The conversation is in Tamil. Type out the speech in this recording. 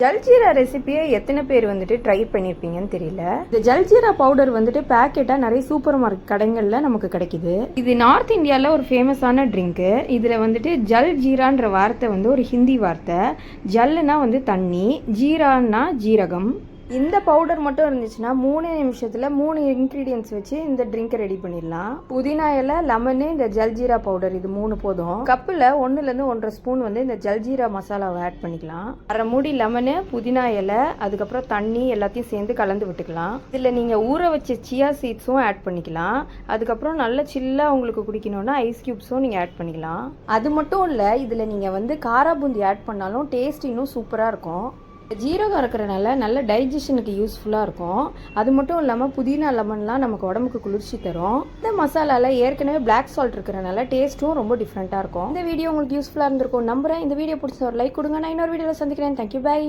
ஜல்ஜீரா ரெசிபியை எத்தனை பேர் வந்துட்டு ட்ரை பண்ணியிருப்பீங்கன்னு தெரியல. இந்த ஜல்ஜீரா பவுடர் வந்துட்டு பேக்கெட்டாக நிறைய சூப்பர் மார்க்கெட் கடைகளில் நமக்கு கிடைக்குது. இது நார்த் இந்தியாவில் ஒரு ஃபேமஸான ட்ரிங்க்கு. இதில் வந்துட்டு ஜல்ஜீரான்ற வார்த்தை வந்து ஒரு ஹிந்தி வார்த்தை. ஜல்லுனா வந்து தண்ணி, ஜீரான்னா ஜீரகம். இந்த பவுடர் மட்டும் இருந்துச்சுன்னா 3 நிமிஷத்தில் 3 இன்க்ரீடியன்ஸ் வச்சு இந்த ட்ரிங்கை ரெடி பண்ணிடலாம். புதினா இலை, லெமனு, இந்த ஜல்ஜீரா பவுடர், இது 3 போதும். கப்பில் 1லேருந்து 1.5 ஸ்பூன் வந்து இந்த ஜல்ஜீரா மசாலாவை ஆட் பண்ணிக்கலாம். அரை மூடி லெமனு, புதினா இலை, அதுக்கப்புறம் தண்ணி எல்லாத்தையும் சேர்ந்து கலந்து விட்டுக்கலாம். இதில் நீங்கள் ஊற வச்ச சியா சீட்ஸும் ஆட் பண்ணிக்கலாம். அதுக்கப்புறம் நல்ல சில்லாக உங்களுக்கு குடிக்கணும்னா ஐஸ் க்யூப்ஸும் நீங்கள் ஆட் பண்ணிக்கலாம். அது மட்டும் இல்லை, இதில் நீங்கள் வந்து காரா பூந்தி ஆட் பண்ணாலும் டேஸ்ட் இன்னும் சூப்பராக இருக்கும். ஜீரகம் இருக்கிறனால நல்ல டைஜஷனுக்கு யூஸ்ஃபுல்லாக இருக்கும். அது மட்டும் இல்லாமல் புதினா லெமன்லாம் நமக்கு உடம்புக்கு குளிர்ச்சி தரும். இந்த மசாலாவில் ஏற்கனவே பிளாக் சால்ட் இருக்கிறனால டேஸ்ட்டும் ரொம்ப டிஃப்ரெண்ட்டாக இருக்கும். இந்த வீடியோ உங்களுக்கு யூஸ்ஃபுல்லாக இருந்திருக்கும் நம்புறேன். இந்த வீடியோ பிடிச்ச ஒரு லைக் கொடுங்க. நான் இன்னொரு வீடியோவில் சந்திக்கிறேன். Thank you, by.